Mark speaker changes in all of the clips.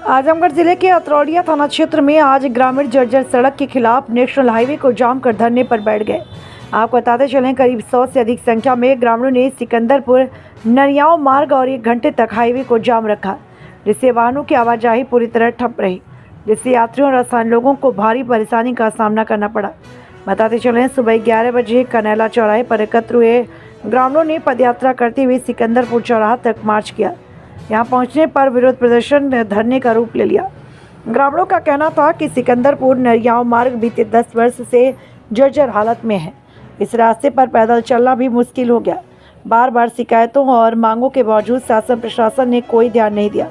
Speaker 1: आजमगढ़ जिले के अतरौलिया थाना क्षेत्र में आज ग्रामीण जर्जर सड़क के खिलाफ नेशनल हाईवे को जाम कर धरने पर बैठ गए। आपको बताते चलें, करीब 100 से अधिक संख्या में ग्रामीणों ने सिकंदरपुर नरियाव मार्ग और 1 घंटे तक हाईवे को जाम रखा, जिससे वाहनों की आवाजाही पूरी तरह ठप रही, जिससे यात्रियों और स्थानीय लोगों को भारी परेशानी का सामना करना पड़ा। बताते चलें, सुबह 11 बजे कनैला चौराहे पर एकत्र हुए ग्रामीणों ने पदयात्रा करते हुए सिकंदरपुर चौराहा तक मार्च किया। यहाँ पहुँचने पर विरोध प्रदर्शन धरने का रूप ले लिया। ग्रामीणों का कहना था कि सिकंदरपुर नरियाव मार्ग बीते 10 वर्ष से जर्जर हालत में है। इस रास्ते पर पैदल चलना भी मुश्किल हो गया। बार बार शिकायतों और मांगों के बावजूद शासन प्रशासन ने कोई ध्यान नहीं दिया।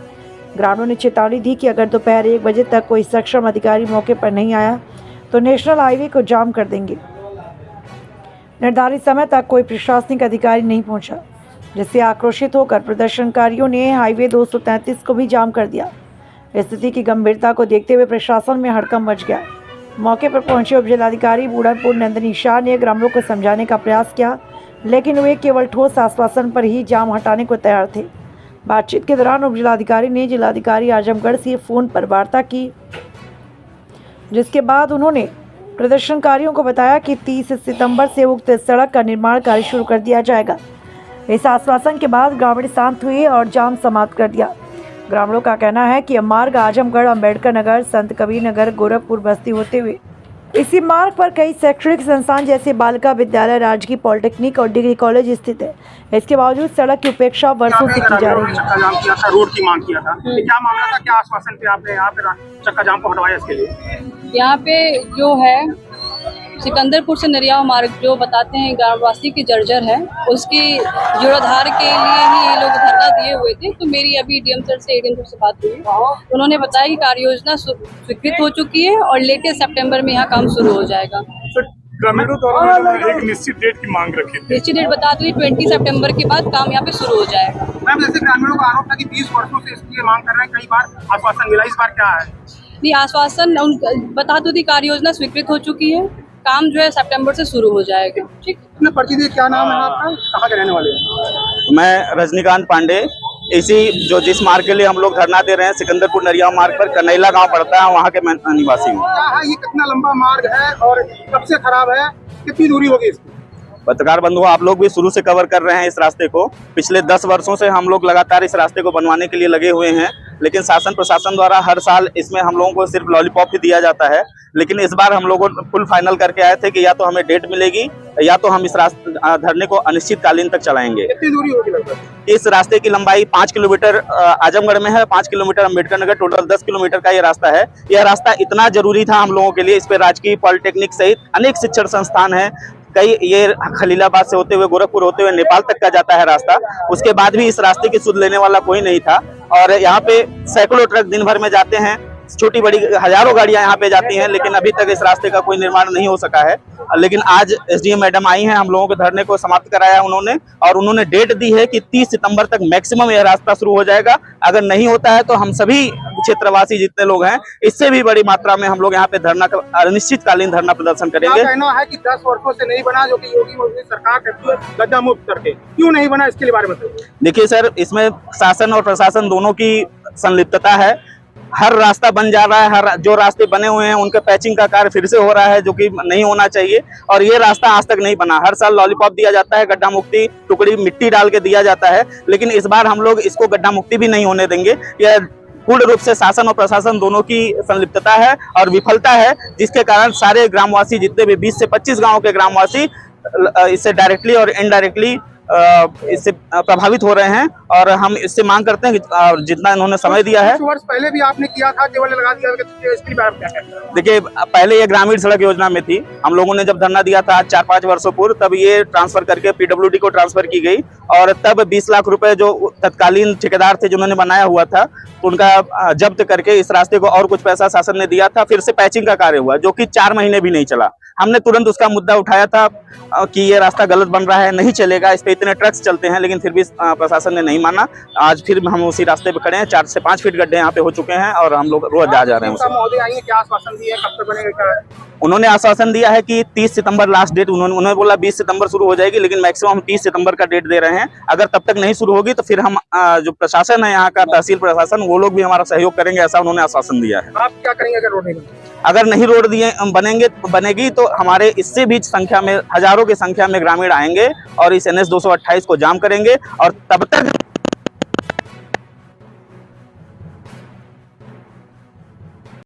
Speaker 1: ग्रामीणों ने चेतावनी दी कि अगर दोपहर 1 बजे तक कोई सक्षम अधिकारी मौके पर नहीं आया तो नेशनल हाईवे को जाम कर देंगे। निर्धारित समय तक कोई प्रशासनिक अधिकारी नहीं पहुंचा, जिससे आक्रोशित होकर प्रदर्शनकारियों ने हाईवे 233 को भी जाम कर दिया। स्थिति की गंभीरता को देखते हुए प्रशासन में हड़कंप मच गया। मौके पर पहुंचे उप जिलाधिकारी बूढ़नपुर नंदिनी शाह ने ग्रामीणों को समझाने का प्रयास किया, लेकिन वे केवल ठोस आश्वासन पर ही जाम हटाने को तैयार थे। बातचीत के दौरान उप जिलाधिकारी ने जिलाधिकारी आजमगढ़ से फ़ोन पर वार्ता की, जिसके बाद उन्होंने प्रदर्शनकारियों को बताया कि 30 सितंबर से उक्त सड़क का निर्माण कार्य शुरू कर दिया जाएगा। इस आश्वासन के बाद ग्रामीण शांत हुए और जाम समाप्त कर दिया। ग्रामीणों का कहना है कि यह मार्ग आजमगढ़, अंबेडकर नगर, संत कबीर नगर, गोरखपुर बस्ती होते हुए इसी मार्ग पर कई शैक्षणिक संस्थान जैसे बालिका विद्यालय, राजकीय पॉलिटेक्निक और डिग्री कॉलेज स्थित है। इसके बावजूद सड़क की उपेक्षा वर्षों से की जा रही है।
Speaker 2: रोड की मांग किया था, क्या मामला था, क्या आश्वासन पे आपने यहाँ पे चक्का जाम को हटवाया? इसके लिए
Speaker 3: यहाँ पे जो है सिकंदरपुर से नरियाव मार्ग जो बताते हैं ग्रामवासी की जर्जर है, उसकी जीर्णोद्धार के लिए ही ये लोग धरना दिए हुए थे। तो मेरी अभी डीएम सर से एडीएम सर से बात हुई, उन्होंने बताया कि कार्य योजना स्वीकृत हो चुकी है और लेटेस्ट सितंबर में यहाँ काम शुरू हो जाएगा।
Speaker 2: ग्रामीणों द्वारा एक निश्चित डेट की मांग रखी थी।
Speaker 3: निश्चित डेट बता दी 20 सितंबर के बाद काम यहाँ पे शुरू हो जाएगा।
Speaker 2: मैम, जैसे ग्रामीणों का आरोप था कि 20 वर्षों से इसकी मांग कर रहे हैं, कई बार आश्वासन मिला, इस बार क्या है?
Speaker 3: नहीं, आश्वासन बता दो थी, कार्य योजना स्वीकृत हो चुकी है, काम जो है सितंबर से शुरू हो जाएगा। ठीक,
Speaker 2: पर्ची दी, क्या नाम है आपका, कहाँ के रहने वाले हैं?
Speaker 4: मैं रजनीकांत पांडे। जिस मार्ग के लिए हम लोग धरना दे रहे हैं, सिकंदरपुर नरियाव मार्ग पर कनैला गांव पड़ता है, वहाँ के मैं निवासी हूँ।
Speaker 2: क्या है ये, कितना लंबा मार्ग है और कब से खराब है, कितनी दूरी होगी इसकी?
Speaker 4: पत्रकार बंधुओं, आप लोग भी शुरू से कवर कर रहे हैं इस रास्ते को। पिछले 10 वर्षों से हम लोग लगातार इस रास्ते को बनवाने के लिए लगे हुए हैं, लेकिन शासन प्रशासन द्वारा हर साल इसमें हम लोगों को सिर्फ लॉलीपॉप ही दिया जाता है। लेकिन इस बार हम लोगों फुल फाइनल करके आए थे कि या तो हमें डेट मिलेगी या तो हम इस रास्ते धरने को अनिश्चितकालीन तक चलाएंगे।
Speaker 2: कितनी दूरी होगी लगभग?
Speaker 4: इस रास्ते की लंबाई 5 किलोमीटर आजमगढ़ में है, 5 kilometre Ambedkar Nagar, total 10 kilometre का ये रास्ता है। यह रास्ता इतना जरूरी था हम लोगों के लिए। इस पे राजकीय पॉलिटेक्निक सहित अनेक शिक्षण संस्थान हैं, कई ये खलीलाबाद से होते हुए गोरखपुर होते हुए नेपाल तक का जाता है रास्ता। उसके बाद भी इस रास्ते की सुध लेने वाला कोई नहीं था और यहाँ पे सैकड़ों ट्रक दिन भर में जाते हैं, छोटी बड़ी हजारों गाड़ियां यहाँ पे जाती हैं, लेकिन अभी तक इस रास्ते का कोई निर्माण नहीं हो सका है। लेकिन आज एसडीएम मैडम आई हैं, हम लोगों के धरने को समाप्त कराया उन्होंने, और उन्होंने डेट दी है कि 30 सितंबर तक मैक्सिमम यह रास्ता शुरू हो जाएगा। अगर नहीं होता है तो हम सभी क्षेत्रवासी जितने लोग हैं, इससे भी बड़ी मात्रा में हम लोग यहाँ पे धरना अनिश्चितकालीन धरना प्रदर्शन करेंगे।
Speaker 2: कहना है कि 10 वर्षों से नहीं बना, जो कि योगी सरकार कहती है गड्ढा मुक्त करके, क्यों नहीं बना, इसके बारे में बताइए।
Speaker 4: देखिए सर, इसमें शासन और प्रशासन दोनों की संलिप्तता है। हर रास्ता बन जा रहा है, हर जो रास्ते बने हुए हैं उनके पैचिंग का कार्य फिर से हो रहा है, जो कि नहीं होना चाहिए। और ये रास्ता आज तक नहीं बना। हर साल लॉलीपॉप दिया जाता है, गड्ढा मुक्ति टुकड़ी मिट्टी डाल के दिया जाता है, लेकिन इस बार हम लोग इसको गड्ढा मुक्ति भी नहीं होने देंगे। यह पूर्ण रूप से शासन और प्रशासन दोनों की संलिप्तता है और विफलता है, जिसके कारण सारे ग्रामवासी, जितने भी 20 से 25 गाँव के ग्रामवासी इससे डायरेक्टली और इनडायरेक्टली इससे प्रभावित हो रहे हैं। और हम इससे मांग करते हैं कि जितना इन्होंने समय दिया है।
Speaker 2: 2 वर्ष पहले भी आपने किया था, केवल लगा दिया, इसके बारे में क्या कहते हैं?
Speaker 4: देखिए, पहले ये ग्रामीण सड़क योजना में थी। हम लोगों ने जब धरना दिया था 4-5 वर्षों पूर्व, तब ये ट्रांसफर करके पीडब्ल्यूडी को ट्रांसफर की गई और तब 20 लाख रुपए जो तत्कालीन ठेकेदार थे जिन्होंने बनाया हुआ था, उनका जब्त करके इस रास्ते को और कुछ पैसा शासन ने दिया था। फिर से पैचिंग का कार्य हुआ, जो कि 4 महीने भी नहीं चला। हमने तुरंत उसका मुद्दा उठाया था कि ये रास्ता गलत बन रहा है, नहीं चलेगा, इस पे इतने ट्रक्स चलते हैं, लेकिन फिर भी प्रशासन ने नहीं माना। आज फिर हम उसी रास्ते पे खड़े हैं। 4 से 5 फीट गड्ढे यहाँ पे हो चुके हैं और हम लोग रोज आ जा रहे हैं उसे।
Speaker 2: महोदय आएंगे, क्या आश्वासन दिया, कब तक बनेगा, क्या है?
Speaker 4: उन्होंने आश्वासन दिया है कि 30 सितंबर लास्ट डेट, उन्होंने बोला 20 सितंबर शुरू हो जाएगी, लेकिन मैक्सिमम हम 30 सितंबर का डेट दे रहे हैं। अगर तब तक नहीं शुरू होगी तो फिर हम जो प्रशासन है यहाँ का, तहसील प्रशासन, वो लोग भी हमारा सहयोग करेंगे, ऐसा उन्होंने आश्वासन दिया है।
Speaker 2: आप क्या करेंगे अगर रोड नहीं बने?
Speaker 4: अगर नहीं रोड बनेगी तो हमारे इससे भी संख्या में, हजारों की संख्या में ग्रामीण आएंगे और इस NH 228 को जाम करेंगे और तब तक